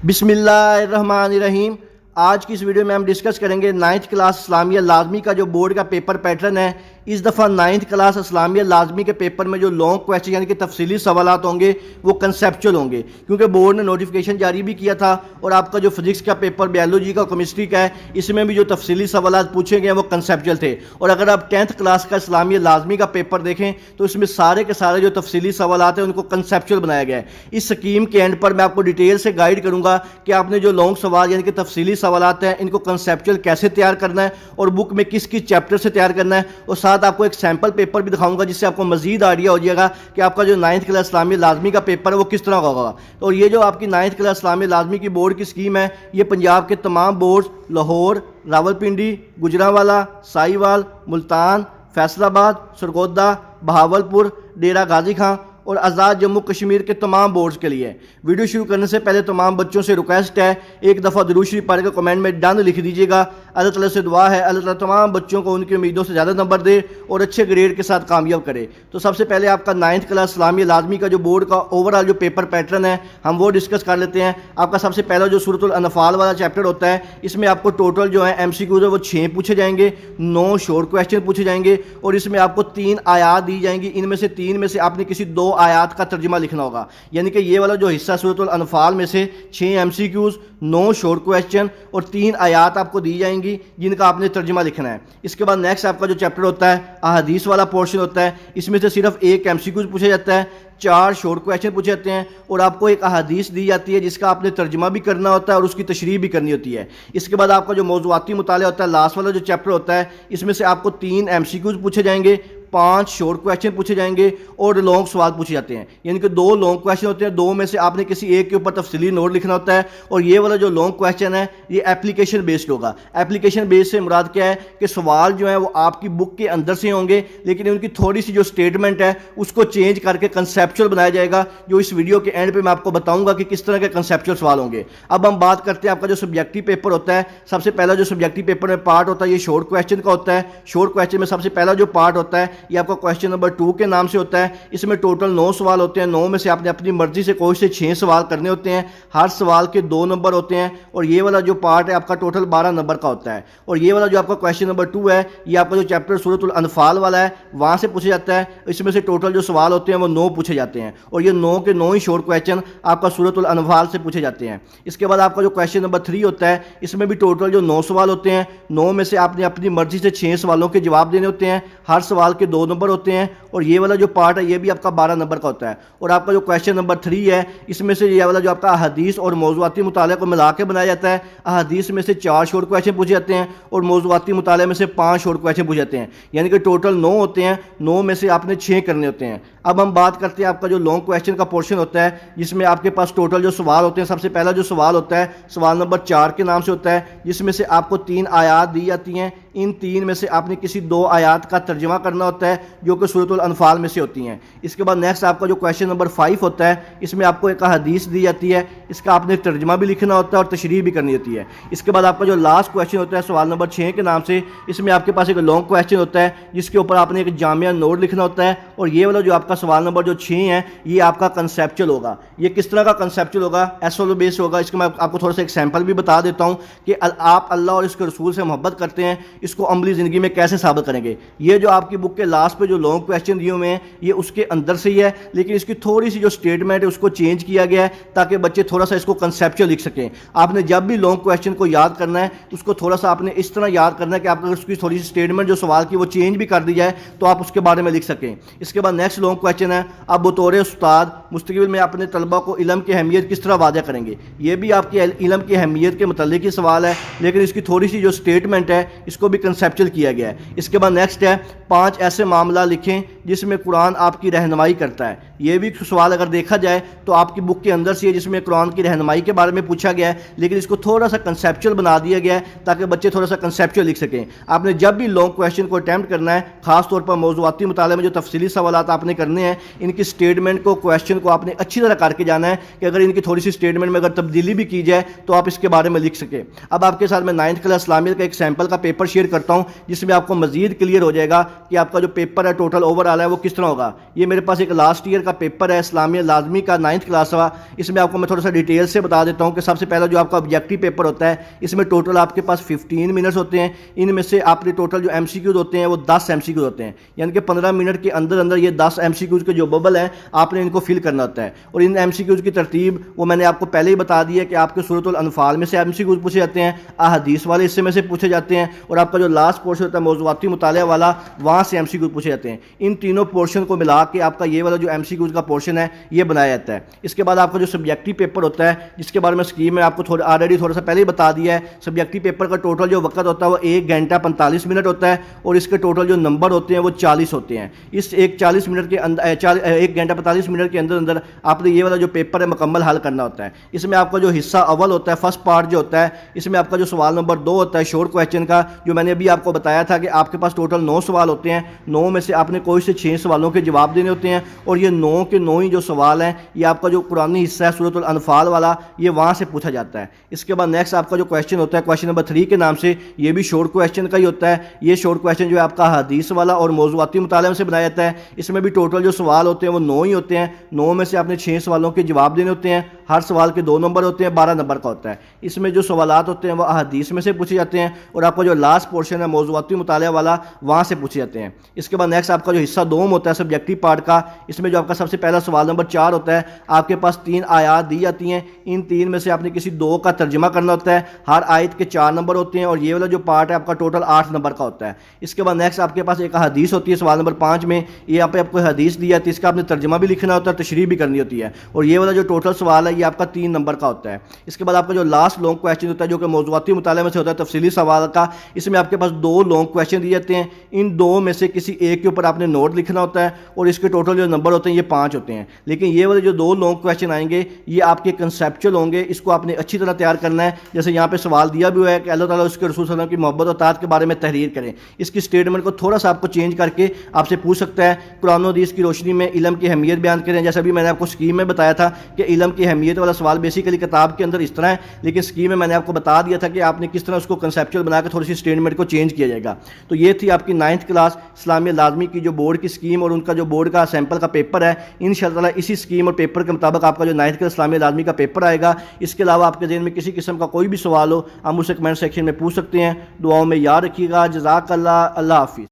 بسم اللہ الرحمن الرحیم۔ آج کی اس ویڈیو میں ہم ڈسکس کریں گے 9th کلاس اسلامیہ لازمی کا جو بورڈ کا پیپر پیٹرن ہے۔ اس دفعہ 9th کلاس اسلامیہ لازمی کے پیپر میں جو لانگ کویسچن یعنی کہ تفصیلی سوالات ہوں گے وہ کنسیپچول ہوں گے، کیونکہ بورڈ نے نوٹیفیکیشن جاری بھی کیا تھا اور آپ کا جو فزکس کا پیپر، بیولوجی کا، کیمسٹری کا ہے، اس میں بھی جو تفصیلی سوالات پوچھے گئے وہ کنسیپچول تھے۔ اور اگر آپ 10th کلاس کا اسلامیہ لازمی کا پیپر دیکھیں تو اس میں سارے کے سارے جو تفصیلی سوالات ہیں ان کو کنسیپچول بنایا گیا ہے۔ اس سکیم کے اینڈ پر میں آپ کو ڈیٹیل سے گائیڈ کروں گا کہ آپ نے جو لانگ سوال یعنی کہ تفصیلی سوالات ہیں ان کو کنسیپچول کیسے تیار کرنا ہے اور بک میں کس کس چیپٹر سے تیار کرنا ہے، اور ساتھ آپ کو ایک سیمپل پیپر بھی دکھاؤں گا جس سے آپ کو مزید آئیڈیا ہو جائے گا کہ آپ کا جو 9th کلاس اسلامیہ لازمی کا پیپر ہے وہ کس طرح کا ہوگا۔ اور یہ جو آپ کی 9th کلاس اسلامیہ لازمی کی بورڈ کی اسکیم ہے یہ پنجاب کے تمام بورڈز لاہور، راولپنڈی، گجرانوالہ، ساہیوال، ملتان، فیصل آباد، سرگودا، بہاولپور، ڈیرہ غازی خان اور آزاد جموں کشمیر کے تمام بورڈز کے لیے۔ ویڈیو شروع کرنے سے پہلے تمام بچوں سے ریکویسٹ ہے ایک دفعہ درود شریف پڑھ کے کمنٹ میں ڈن لکھ دیجیے گا۔ اللہ تعالیٰ سے دعا ہے اللہ تعالیٰ تمام بچوں کو ان کی امیدوں سے زیادہ نمبر دے اور اچھے گریڈ کے ساتھ کامیاب کرے۔ تو سب سے پہلے آپ کا 9th کلاس اسلامیہ لازمی کا جو بورڈ کا اوورآل جو پیپر پیٹرن ہے ہم وہ ڈسکس کر لیتے ہیں۔ آپ کا سب سے پہلا جو سورۃ الانفال والا چیپٹر ہوتا ہے اس میں آپ کو ٹوٹل جو ہے MCQs ہے وہ 6 پوچھے جائیں گے، 9 شارٹ کویسچن پوچھے جائیں گے اور اس میں آپ کو 3 آیات دی جائیں گی۔ ان میں سے 3 میں سے آپ نے کسی 2 آیات کا ترجمہ لکھنا ہوگا، یعنی کہ یہ والا جو حصہ سورۃ الانفال میں سے 6 MCQs، 9 شارٹ کویسچن اور 3 آیات آپ کو دی جائیں گی جن کا آپ نے ترجمہ لکھنا ہے۔ اس کے بعد نیکسٹ آپ کا جو چیپٹر ہوتا ہے احادیث والا پورشن ہوتا ہے، اس میں سے صرف 1 MCQs پوچھا جاتا ہے، 4 شارٹ کویسچن پوچھے جاتے ہیں اور آپ کو ایک احادیث دی جاتی ہے جس کا آپ نے ترجمہ بھی کرنا ہوتا ہے اور اس کی تشریح بھی کرنی ہوتی ہے۔ اس کے بعد آپ کا جو موضوعاتی مطالعہ ہوتا ہے لاسٹ والا جو چیپٹر ہوتا ہے اس میں سے آپ کو 3 MCQs پوچھے جائیں گے، 5 شارٹ کویسچن پوچھے جائیں گے اور لانگ سوال پوچھے جاتے ہیں، یعنی کہ 2 لانگ کویسچن ہوتے ہیں، 2 میں سے آپ نے کسی ایک کے اوپر تفصیلی نوٹ لکھنا ہوتا ہے۔ اور یہ والا جو لانگ کویسچن ہے یہ اپلیکیشن بیسڈ ہوگا۔ اپلیکیشن بیس سے مراد کیا ہے کہ سوال جو ہیں وہ آپ کی بک کے اندر سے ہوں گے لیکن ان کی تھوڑی سی جو سٹیٹمنٹ ہے اس کو چینج کر کے کنسیپچول بنایا جائے گا، جو اس ویڈیو کے اینڈ پہ میں آپ کو بتاؤں گا کہ کس طرح کے کنسیپچول سوال ہوں گے۔ اب ہم بات کرتے ہیں آپ کا جو سبجیکٹیو پیپر ہوتا ہے۔ سب سے پہلا جو سبجیکٹیو پیپر میں پارٹ ہوتا ہے یہ شارٹ کویسچن کا ہوتا ہے۔ شارٹ کویسچن میں سب سے پہلا جو پارٹ ہوتا ہے یہ آپ کا کویسچن نمبر 2 کے نام سے ہوتا ہے۔ اس میں ٹوٹل 9 سوال ہوتے ہیں، 9 میں سے آپ نے اپنی مرضی سے کوئی سے 6 سوال کرنے ہوتے ہیں، ہر سوال کے 2 نمبر ہوتے ہیں اور یہ والا جو پارٹ ہے آپ کا ٹوٹل 12 نمبر کا ہوتا ہے۔ اور یہ والا جو آپ کا کویسچن نمبر 2 ہے یہ آپ کا جو چیپٹر سورۃ الانفال والا ہے وہاں سے پوچھا جاتا ہے۔ اس میں سے ٹوٹل جو سوال ہوتے ہیں وہ 9 پوچھے جاتے ہیں اور یہ 9 کے 9 ہی شارٹ کویسچن آپ کا سورۃ الانفال سے پوچھے جاتے ہیں۔ اس کے بعد آپ کا جو کویسچن نمبر 3 ہوتا ہے اس میں بھی ٹوٹل جو 9 سوال ہوتے ہیں، 9 میں سے آپ نے اپنی مرضی سے 6 سوالوں کے جواب دینے ہوتے ہیں، ہر سوال کے 2 نمبر ہوتے ہیں اور یہ والا جو پارٹ ہے یہ بھی آپ کا 12 نمبر کا ہوتا ہے۔ اور آپ کا جو کویسچن نمبر 3 ہے اس میں سے یہ والا جو آپ کا احادیث اور موضوعاتی مطالعہ کو ملا کے بنایا جاتا ہے۔ احادیث میں سے 4 شارٹ کویسچن پوچھے جاتے ہیں اور موضوعاتی مطالعہ میں سے 5 شارٹ کویسچن پوچھے جاتے ہیں، یعنی کہ ٹوٹل 9 ہوتے ہیں، 9 میں سے آپ نے 6 کرنے ہوتے ہیں۔ اب ہم بات کرتے ہیں آپ کا جو لانگ کویسچن کا پورشن ہوتا ہے جس میں آپ کے پاس ٹوٹل جو سوال ہوتے ہیں۔ سب سے پہلا جو سوال ہوتا ہے سوال نمبر 4 کے نام سے ہوتا ہے جس میں سے آپ کو 3 آیات دی جاتی ہیں۔ ان 3 میں سے آپ نے کسی 2 آیات کا ترجمہ کرنا ہوتا ہے جو کہ سورۃ الانفال میں سے ہوتی ہیں۔ اس کے بعد نیکسٹ آپ کا جو کویسچن نمبر 5 ہوتا ہے اس میں آپ کو ایک حدیث دی جاتی ہے، اس کا آپ نے ترجمہ بھی لکھنا ہوتا ہے اور تشریح بھی کرنی ہوتی ہے۔ اس کے بعد آپ کا جو لاسٹ کویسچن ہوتا ہے سوال نمبر 6 کے نام سے، اس میں آپ کے پاس ایک لانگ کویسچن ہوتا ہے جس کے اوپر آپ نے ایک جامعہ نوٹ لکھنا ہوتا ہے اور یہ والا جو آپ کا سوال نمبر جو 6 ہے یہ آپ کا کنسیپچول ہوگا۔ یہ کس طرح کا کنسیپچول ہوگا؟ ایسولو بیس ہوگا۔ اس کا میں آپ کو تھوڑا سا ایک سیمپل بھی بتا دیتا ہوں کہ آپ اللہ اور اس کے رسول سے محبت کرتے ہیں، اس کو عملی زندگی میں کیسے ثابت کریں گے۔ یہ جو آپ کی بک کے لاسٹ پہ جو لانگ کویسچن دیے ہوئے ہیں یہ اس کے اندر سے ہی ہے لیکن اس کی تھوڑی سی جو سٹیٹمنٹ ہے اس کو چینج کیا گیا ہے تاکہ بچے تھوڑا سا اس کو کنسیپچول لکھ سکیں۔ آپ نے جب بھی لانگ کویسچن کو یاد کرنا ہے اس کو تھوڑا سا آپ نے اس طرح یاد کرنا ہے کہ آپ اگر اس کی تھوڑی سی سٹیٹمنٹ جو سوال کی وہ چینج بھی کر دی جائے تو آپ اس کے بارے میں لکھ سکیں۔ اس کے بعد نیکسٹ لانگ کویسچن ہے آپ بطور استاد مستقبل میں اپنے طلبہ کو علم کی اہمیت کس طرح واضح کریں گے۔ یہ بھی آپ کے علم کی اہمیت کے متعلق ہی سوال ہے لیکن اس کی تھوڑی سی جو سٹیٹمنٹ ہے اس کو بھی کنسیپچول کیا گیا ہے۔ اس کے بعد نیکسٹ ہے 5 ایسے معاملہ لکھیں جس میں قرآن آپ کی رہنمائی کرتا ہے۔ یہ بھی سوال اگر دیکھا جائے تو آپ کی بک کے اندر سے ہے جس میں قرآن کی رہنمائی کے بارے میں پوچھا گیا ہے لیکن اس کو تھوڑا سا کنسیپچول بنا دیا گیا ہے تاکہ بچے تھوڑا سا کنسیپچول لکھ سکیں۔ آپ نے جب بھی لانگ کویسچن کو اٹیمپٹ کرنا ہے خاص طور پر موضوعاتی مطالعے میں جو تفصیلی سوالات آپ نے کرنے ہیں ان کی سٹیٹمنٹ کو کویسچن کو آپ نے اچھی طرح کر کے جانا ہے کہ اگر ان کی تھوڑی سی سٹیٹمنٹ میں اگر تبدیلی بھی کی جائے تو آپ اس کے بارے میں لکھ سکیں۔ اب آپ کے ساتھ میں 9th کلاس اسلامیہ کا ایک سیمپل کا پیپر شیئر کرتا ہوں جس میں آپ کو مزید کلیئر ہو جائے گا کہ آپ کا جو پیپر ہے ٹوٹل اوور آل ہے وہ کس طرح ہوگا۔ یہ میرے پاس ایک لاسٹ ایئر کا کا پیپر ہے اسلامیہ لازمی کا 9th کلاس کا، اس میں آپ کو میں تھوڑا سا ڈیٹیل سے بتا دیتا ہوں کہ سب سے پہلا جو آپ کا آبجیکٹیو پیپر ہوتا ہے اس میں ٹوٹل آپ کے پاس 15 منٹس ہوتے ہیں، ان میں سے آپ نے ٹوٹل جو ایم سی کیوز ہوتے ہیں وہ 10 ایم سی کیوز ہوتے ہیں، یعنی کہ 15 منٹ کے اندر اندر یہ 10 ایم سی کیوز کے جو ببل ہیں آپ نے ان کو فل کرنا ہوتا ہے، اور ان ایم سی کیوز کی ترتیب وہ میں نے آپ کو پہلے ہی بتا دی ہے کہ آپ کے سورۃ الانفال میں سے ایم سی کیوز پوچھے جاتے ہیں، احادیث والے حصے میں سے پوچھے جاتے ہیں، اور آپ کا جو لاسٹ پورشن ہوتا ہے موضوعاتی مطالعہ والا وہاں سے ایم سی کیوز پوچھے جاتے ہیں۔ ان تینوں پورشن کو ملا کے آپ کا یہ والا جو ایم سی کیوز کا پورشن ہے یہ بنایا جاتا ہے۔ اس کے بعد آپ کا جو سبجیکٹیو پیپر ہوتا ہے جس کے بارے میں اسکیم میں آپ کو آلریڈی تھوڑا سا پہلے ہی بتا دیا ہے، سبجیکٹیو پیپر کا ٹوٹل جو وقت ہوتا ہے وہ 1 گھنٹہ 45 منٹ ہوتا ہے، اور اس کے ٹوٹل جو نمبر ہوتے ہیں وہ 40 ہوتے ہیں۔ اس 1 منٹ کے اندر 1 گھنٹہ 45 منٹ کے اندر اندر آپ نے یہ والا جو پیپر ہے مکمل حل کرنا ہوتا ہے۔ اس میں آپ کا جو حصہ اول ہوتا ہے فرسٹ پارٹ جو ہوتا ہے اس میں آپ کا جو سوال نمبر 2 ہوتا ہے شورٹ کویسچن کا، جو میں نے ابھی آپ کو بتایا تھا کہ آپ کے پاس ٹوٹل 9 سوال ہوتے ہیں، 9 میں سے آپ نے کوئی سے 6 سوالوں کے جواب دینے ہوتے ہیں، اور یہ 9 کے 9 ہی جو سوال ہیں یہ آپ کا جو قرآنی حصہ ہے سورۃ الانفال والا یہ وہاں سے پوچھا جاتا ہے۔ اس کے بعد نیکسٹ آپ کا جو کویسچن ہوتا ہے کویسچن نمبر 3 کے نام سے، یہ بھی شورٹ کویسچن کا ہی ہوتا ہے۔ یہ شورٹ کویسچن جو ہے آپ کا حدیث والا اور موضوعاتی مطالعے سے بنایا جاتا ہے، اس میں بھی ٹوٹل جو سوال ہوتے ہیں وہ 9 ہی ہوتے ہیں، 9 میں سے آپ نے 6 سوالوں کے جواب دینے ہوتے ہیں، ہر سوال کے 2 نمبر ہوتے ہیں، 12 نمبر کا ہوتا ہے۔ اس میں جو سوالات ہوتے ہیں وہ احادیث میں سے پوچھے جاتے ہیں، اور آپ کا جو لاسٹ پورشن ہے موضوعاتی مطالعہ والا وہاں سے پوچھے جاتے ہیں۔ اس کے بعد نیکسٹ آپ کا جو حصہ دوم ہوتا ہے سبجیکٹیو پارٹ کا، اس میں جو آپ کا سب سے پہلا سوال نمبر 4 ہوتا ہے، آپ کے پاس 3 آیات دی جاتی ہیں، ان 3 میں سے آپ نے کسی 2 کا ترجمہ کرنا ہوتا ہے، ہر آیت کے 4 نمبر ہوتے ہیں، اور یہ والا جو پارٹ ہے آپ کا ٹوٹل 8 نمبر کا ہوتا ہے۔ اس کے بعد نیکسٹ آپ کے پاس ایک حدیث ہوتی ہے سوال نمبر 5 میں، یہ آپ کو حدیث دی جاتی ہے، اس کا آپ نے ترجمہ بھی لکھنا ہوتا ہے، تشریح بھی کرنی ہوتی ہے، اور یہ والا جو ٹوٹل سوال ہے یہ آپ کا 3 نمبر کا ہوتا ہے۔ اس کے بعد آپ کا جو لاسٹ لانگ کویسچن ہوتا ہے جو کہ موضوعاتی مطالعے میں سے ہوتا ہے تفصیلی سوال کا، اس میں آپ کے پاس 2 لانگ کویسچن دیے جاتے ہیں، ان 2 میں سے کسی ایک کے اوپر آپ نے نوٹ لکھنا ہوتا ہے، اور اس کے ٹوٹل جو نمبر ہوتے ہیں یہ 5 ہوتے ہیں۔ لیکن یہ والے جو 2 لانگ کویسچن آئیں گے یہ آپ کے کنسیپچل ہوں گے، اس کو آپ نے اچھی طرح تیار کرنا ہے۔ جیسے یہاں پہ سوال دیا بھی ہوا ہے کہ اللہ تعالیٰ اس کے رسول صلی اللہ علیہ وسلم کی محبت و اطاعت کے بارے میں تحریر کریں، اس کی اسٹیٹمنٹ کو تھوڑا سا آپ کو چینج کر کے آپ سے پوچھ سکتا ہے، قرآن و حدیث کی روشنی میں علم کی اہمیت بیان کریں۔ جیسا بھی میں نے آپ کو اسکیم میں بتایا تھا کہ علم کی اہمیت والا سوال بیسیکلی کتاب کے اندر اس طرح ہے، لیکن اسکیم میں نے آپ کو بتا دیا تھا کہ آپ نے کس طرح اس کو کنسیپچل بنا کے تھوڑی سی اسٹیٹمنٹ کو چینج کیا جائے گا۔ تو یہ تھی آپ کی 9th کلاس اسلامیہ لازمی کی جو بورڈ کی اسکیم اور ان کا جو بورڈ کا سیمپل کا پیپر ہے۔ انشاءاللہ اسی اسکیم اور پیپر کے مطابق آپ کا جو 9th کلاس اسلامیہ لازمی کا پیپر آئے گا۔ اس کے علاوہ آپ کے ذہن میں کسی قسم کا کوئی بھی سوال ہو آپ مجھ سے کمنٹ سیکشن میں پوچھ سکتے ہیں۔ دعاؤں میں یاد رکھیے گا۔ جزاک اللہ، اللہ حافظ۔